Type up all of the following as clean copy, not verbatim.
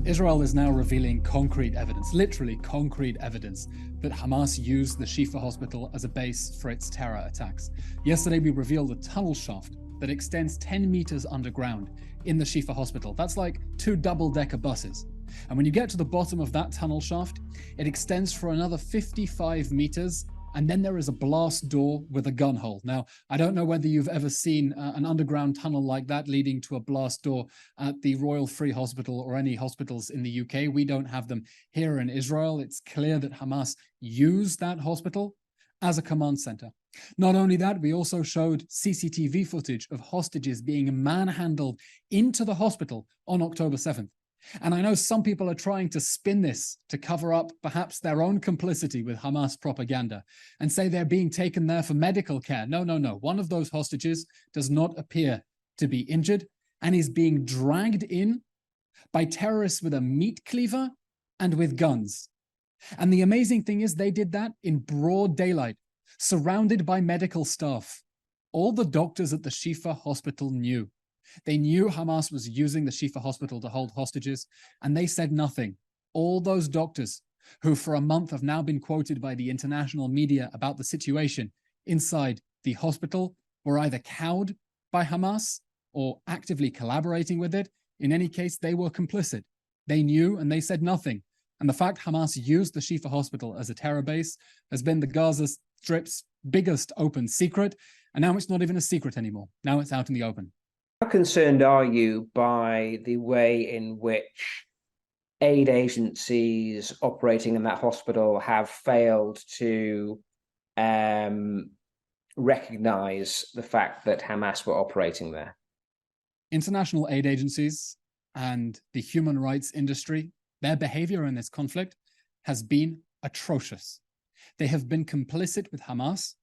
Israel is now revealing concrete evidence, literally concrete evidence, that Hamas used the Shifa hospital as a base for its terror attacks. Yesterday, we revealed a tunnel shaft that extends 10 meters underground in the Shifa hospital. That's like 2 double-decker buses. And when you get to the bottom of that tunnel shaft, it extends for another 55 meters, and then there is a blast door with a gun hole. Now, I don't know whether you've ever seen an underground tunnel like that leading to a blast door at the Royal Free Hospital or any hospitals in the UK. We don't have them here in Israel. It's clear that Hamas used that hospital as a command center. Not only that, we also showed CCTV footage of hostages being manhandled into the hospital on October 7th. And I know some people are trying to spin this to cover up perhaps their own complicity with Hamas propaganda and say they're being taken there for medical care. No, no, no. One of those hostages does not appear to be injured and is being dragged in by terrorists with a meat cleaver and with guns. And the amazing thing is they did that in broad daylight, surrounded by medical staff. All the doctors at the Shifa hospital knew. They knew Hamas was using the Shifa hospital to hold hostages, and they said nothing. All those doctors who for a month have now been quoted by the international media about the situation inside the hospital were either cowed by Hamas or actively collaborating with it. In any case, they were complicit. They knew and they said nothing. And the fact Hamas used the Shifa hospital as a terror base has been the Gaza Strip's biggest open secret, and now it's not even a secret anymore. Now it's out in the open. How concerned are you by the way in which aid agencies operating in that hospital have failed to recognize the fact that Hamas were operating there? International aid agencies and the human rights industry, their behavior in this conflict has been atrocious. They have been complicit with Hamas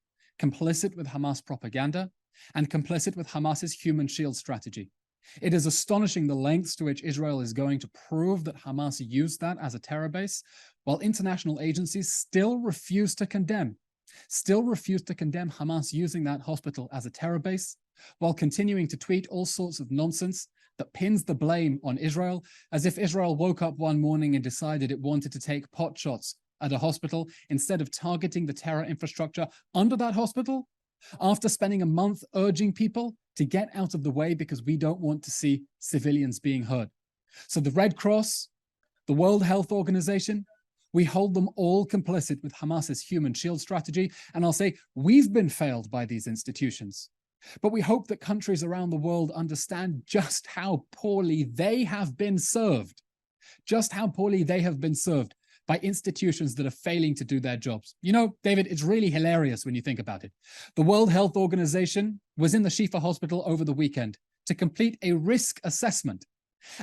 propaganda, and complicit with Hamas's human shield strategy. It is astonishing the lengths to which Israel is going to prove that Hamas used that as a terror base, while international agencies still refuse to condemn Hamas using that hospital as a terror base, while continuing to tweet all sorts of nonsense that pins the blame on Israel, as if Israel woke up one morning and decided it wanted to take pot shots at a hospital instead of targeting the terror infrastructure under that hospital, after spending a month urging people to get out of the way because we don't want to see civilians being hurt. So the Red Cross, the World Health Organization, we hold them all complicit with Hamas's human shield strategy. And I'll say, we've been failed by these institutions. But we hope that countries around the world understand just how poorly they have been served. By institutions that are failing to do their jobs. You know, David, it's really hilarious when you think about it. The World Health Organization was in the Shifa hospital over the weekend to complete a risk assessment.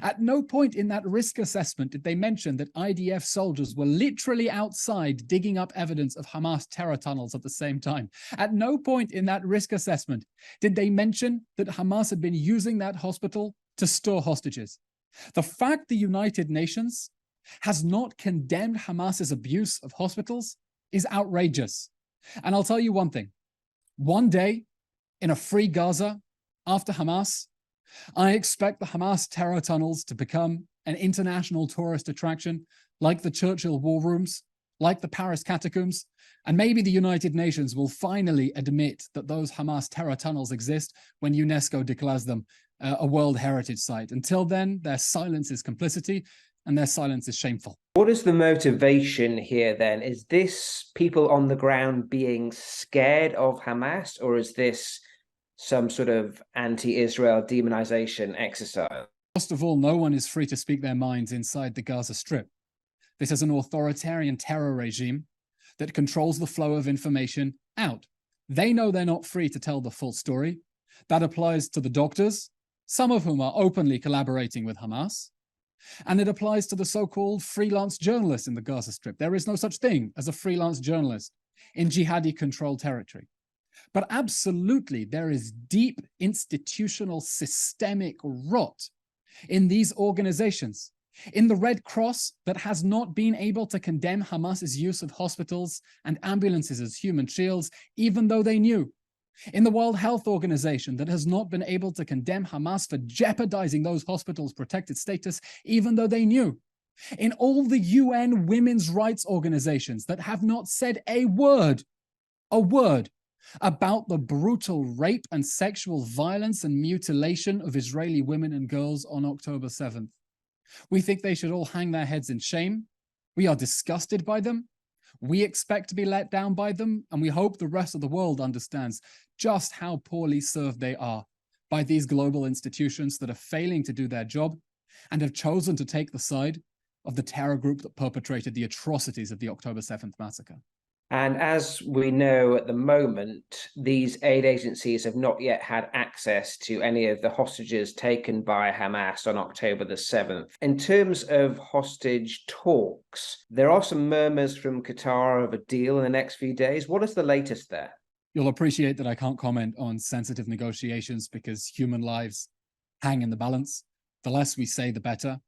At no point in that risk assessment did they mention that IDF soldiers were literally outside digging up evidence of Hamas terror tunnels at the same time. At no point in that risk assessment did they mention that Hamas had been using that hospital to store hostages. The fact the United Nations has not condemned Hamas's abuse of hospitals is outrageous. And I'll tell you one thing. One day, in a free Gaza, after Hamas, I expect the Hamas terror tunnels to become an international tourist attraction, like the Churchill war rooms, like the Paris catacombs, and maybe the United Nations will finally admit that those Hamas terror tunnels exist when UNESCO declares them a World Heritage Site. Until then, their silence is complicity, and their silence is shameful. What is the motivation here then? Is this people on the ground being scared of Hamas, or is this some sort of anti-Israel demonization exercise? First of all, no one is free to speak their minds inside the Gaza Strip. This is an authoritarian terror regime that controls the flow of information out. They know they're not free to tell the full story. That applies to the doctors, some of whom are openly collaborating with Hamas. And it applies to the so-called freelance journalists in the Gaza Strip. There is no such thing as a freelance journalist in jihadi-controlled territory. But absolutely, there is deep institutional systemic rot in these organizations. In the Red Cross that has not been able to condemn Hamas's use of hospitals and ambulances as human shields, even though they knew. In the World Health Organization that has not been able to condemn Hamas for jeopardizing those hospitals' protected status, even though they knew. in all the UN women's rights organizations that have not said a word about the brutal rape and sexual violence and mutilation of Israeli women and girls on October 7th. We think they should all hang their heads in shame. We are disgusted by them. We expect to be let down by them, and we hope the rest of the world understands just how poorly served they are by these global institutions that are failing to do their job and have chosen to take the side of the terror group that perpetrated the atrocities of the October 7th massacre. And as we know at the moment, these aid agencies have not yet had access to any of the hostages taken by Hamas on October the 7th. In terms of hostage talks, there are some murmurs from Qatar of a deal in the next few days. What is the latest there? You'll appreciate that I can't comment on sensitive negotiations because human lives hang in the balance. The less we say, the better.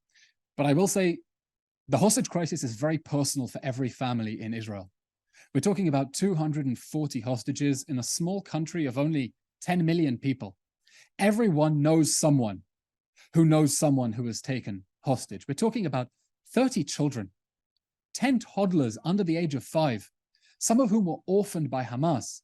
But I will say the hostage crisis is very personal for every family in Israel. We're talking about 240 hostages in a small country of only 10 million people. Everyone knows someone who has taken hostage. We're talking about 30 children, 10 toddlers under the age of 5, some of whom were orphaned by Hamas,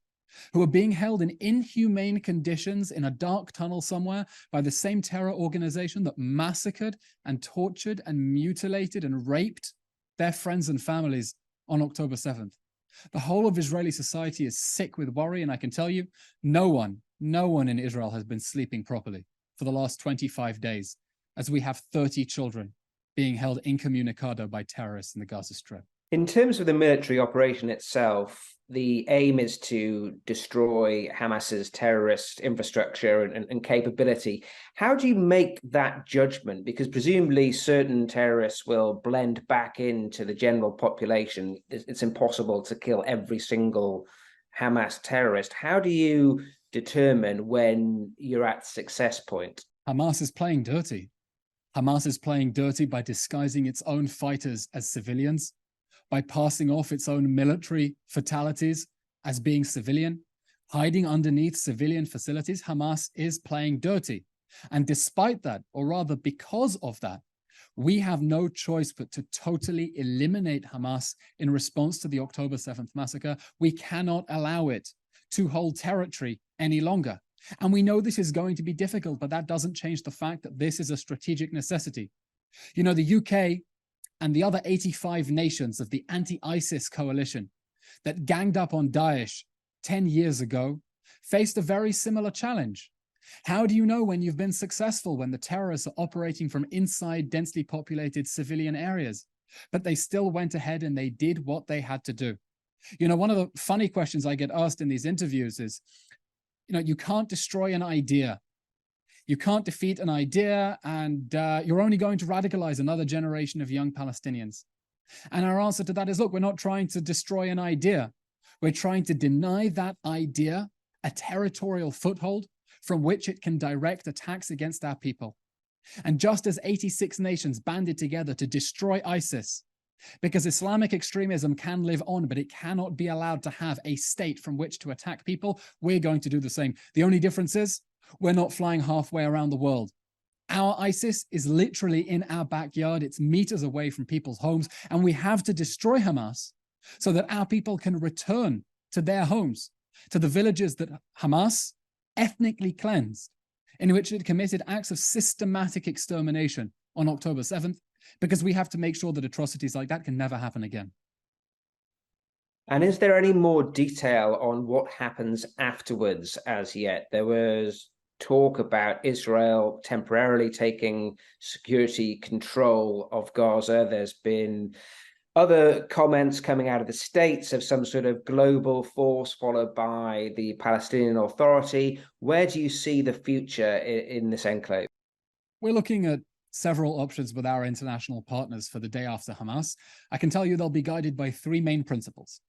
who are being held in inhumane conditions in a dark tunnel somewhere by the same terror organization that massacred and tortured and mutilated and raped their friends and families on October 7th. The whole of Israeli society is sick with worry, and I can tell you, no one in Israel has been sleeping properly for the last 25 days, as we have 30 children being held incommunicado by terrorists in the Gaza Strip. In terms of the military operation itself, the aim is to destroy Hamas's terrorist infrastructure and capability. How do you make that judgment? Because presumably certain terrorists will blend back into the general population. It's impossible to kill every single Hamas terrorist. How do you determine when you're at success point? Hamas is playing dirty. Hamas is playing dirty by disguising its own fighters as civilians, by passing off its own military fatalities as being civilian, hiding underneath civilian facilities. Hamas is playing dirty. And despite that, or rather because of that, we have no choice but to totally eliminate Hamas in response to the October 7th massacre. We cannot allow it to hold territory any longer. And we know this is going to be difficult, but that doesn't change the fact that this is a strategic necessity. You know, the UK and the other 85 nations of the anti-ISIS coalition that ganged up on Daesh 10 years ago faced a very similar challenge. How do you know when you've been successful when the terrorists are operating from inside densely populated civilian areas? But they still went ahead and they did what they had to do. You know, one of the funny questions I get asked in these interviews is, you know, you can't destroy an idea. You can't defeat an idea, and you're only going to radicalize another generation of young Palestinians. And our answer to that is, look, we're not trying to destroy an idea. We're trying to deny that idea a territorial foothold from which it can direct attacks against our people. And just as 86 nations banded together to destroy ISIS, because Islamic extremism can live on, but it cannot be allowed to have a state from which to attack people, we're going to do the same. The only difference is, we're not flying halfway around the world. Our ISIS is literally in our backyard. It's meters away from people's homes, and we have to destroy Hamas so that our people can return to their homes, to the villages that Hamas ethnically cleansed, in which it committed acts of systematic extermination on October 7th, because we have to make sure that atrocities like that can never happen again. And is there any more detail on what happens afterwards as yet? There was talk about Israel temporarily taking security control of Gaza. There's been other comments coming out of the States of some sort of global force followed by the Palestinian Authority. Where do you see the future in this enclave? We're looking at several options with our international partners for the day after Hamas. I can tell you they'll be guided by 3 main principles.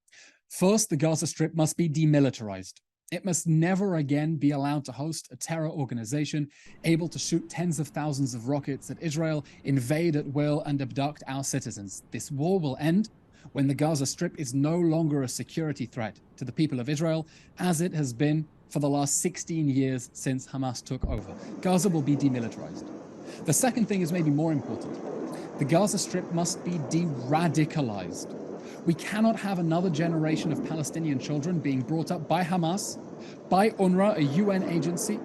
First, the Gaza Strip must be demilitarized. It must never again be allowed to host a terror organization able to shoot tens of thousands of rockets at Israel, invade at will, and abduct our citizens. This war will end when the Gaza Strip is no longer a security threat to the people of Israel, as it has been for the last 16 years since Hamas took over. Gaza will be demilitarized. The second thing is maybe more important. The Gaza Strip must be de-radicalized. We cannot have another generation of Palestinian children being brought up by Hamas, by UNRWA, a UN agency,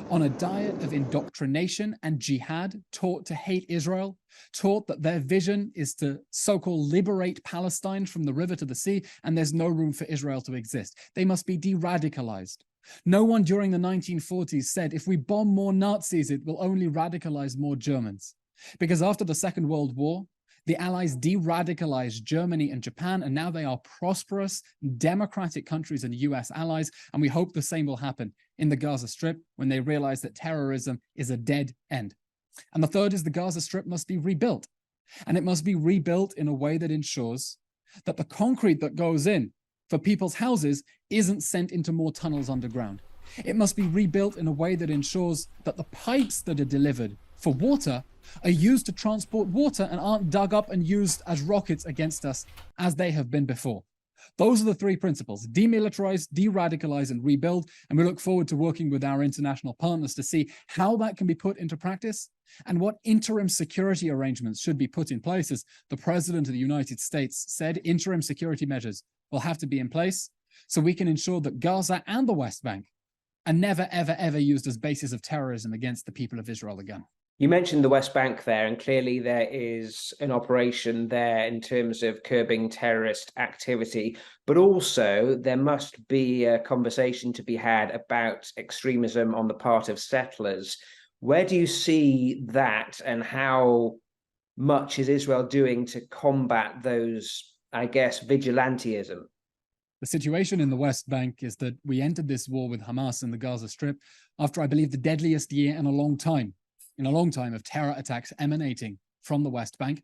on a diet of indoctrination and jihad, taught to hate Israel, taught that their vision is to so-called liberate Palestine from the river to the sea, and there's no room for Israel to exist. They must be de-radicalized. No one during the 1940s said, if we bomb more Nazis, it will only radicalize more Germans. Because after the Second World War, the Allies de-radicalized Germany and Japan, and now they are prosperous, democratic countries and US allies, and we hope the same will happen in the Gaza Strip when they realize that terrorism is a dead end. And the third is the Gaza Strip must be rebuilt. And it must be rebuilt in a way that ensures that the concrete that goes in for people's houses isn't sent into more tunnels underground. It must be rebuilt in a way that ensures that the pipes that are delivered for water are used to transport water and aren't dug up and used as rockets against us as they have been before. Those are the three principles: demilitarize, de-radicalize, and rebuild. And we look forward to working with our international partners to see how that can be put into practice and what interim security arrangements should be put in place. As the President of the United States said, interim security measures will have to be in place so we can ensure that Gaza and the West Bank are never, ever, ever used as bases of terrorism against the people of Israel again. You mentioned the West Bank there, and clearly there is an operation there in terms of curbing terrorist activity, but also there must be a conversation to be had about extremism on the part of settlers. Where do you see that, and how much is Israel doing to combat those, I guess, vigilantism? The situation in the West Bank is that we entered this war with Hamas in the Gaza Strip after, I believe, the deadliest year in a long time of terror attacks emanating from the West Bank.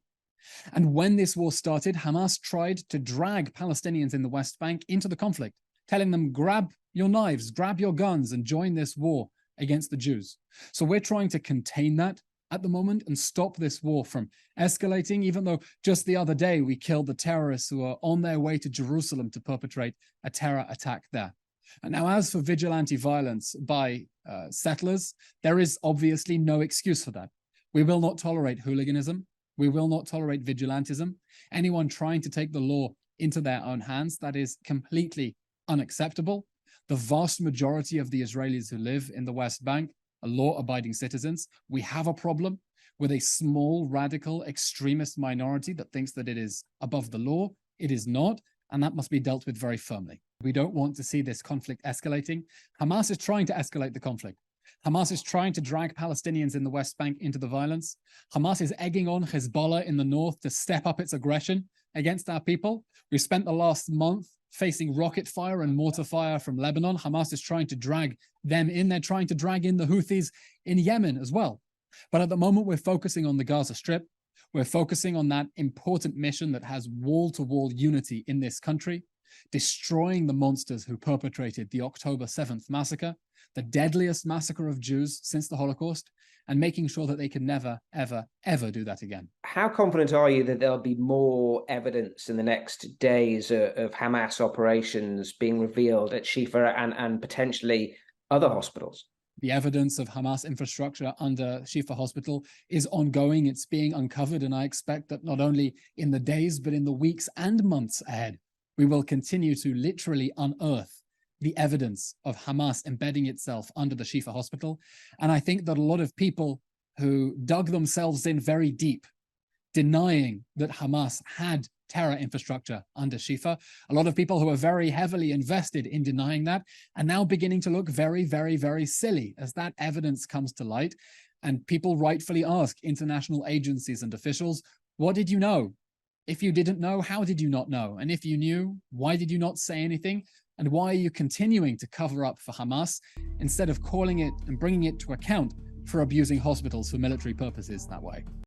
And when this war started, Hamas tried to drag Palestinians in the West Bank into the conflict, telling them, grab your knives, grab your guns, and join this war against the Jews. So we're trying to contain that at the moment and stop this war from escalating, even though just the other day we killed the terrorists who are on their way to Jerusalem to perpetrate a terror attack there. And now, as for vigilante violence by settlers, there is obviously no excuse for that. We will not tolerate hooliganism. We will not tolerate vigilantism. Anyone trying to take the law into their own hands, that is completely unacceptable. The vast majority of the Israelis who live in the West Bank are law-abiding citizens. We have a problem with a small, radical, extremist minority that thinks that it is above the law. It is not, and that must be dealt with very firmly. We don't want to see this conflict escalating. Hamas is trying to escalate the conflict. Hamas is trying to drag Palestinians in the West Bank into the violence. Hamas is egging on Hezbollah in the north to step up its aggression against our people. We spent the last month facing rocket fire and mortar fire from Lebanon. Hamas is trying to drag them in. They're trying to drag in the Houthis in Yemen as well. But at the moment, we're focusing on the Gaza Strip. We're focusing on that important mission that has wall-to-wall unity in this country, destroying the monsters who perpetrated the October 7th massacre, the deadliest massacre of Jews since the Holocaust, and making sure that they can never, ever, ever do that again. How confident are you that there'll be more evidence in the next days of Hamas operations being revealed at Shifa and potentially other hospitals? The evidence of Hamas infrastructure under Shifa Hospital is ongoing. It's being uncovered, and I expect that not only in the days, but in the weeks and months ahead, we will continue to literally unearth the evidence of Hamas embedding itself under the Shifa Hospital. And I think that a lot of people who dug themselves in very deep, denying that Hamas had terror infrastructure under Shifa, a lot of people who are very heavily invested in denying that are now beginning to look very, very, very silly as that evidence comes to light. And people rightfully ask international agencies and officials, what did you know? If you didn't know, how did you not know? And if you knew, why did you not say anything? And why are you continuing to cover up for Hamas instead of calling it and bringing it to account for abusing hospitals for military purposes that way?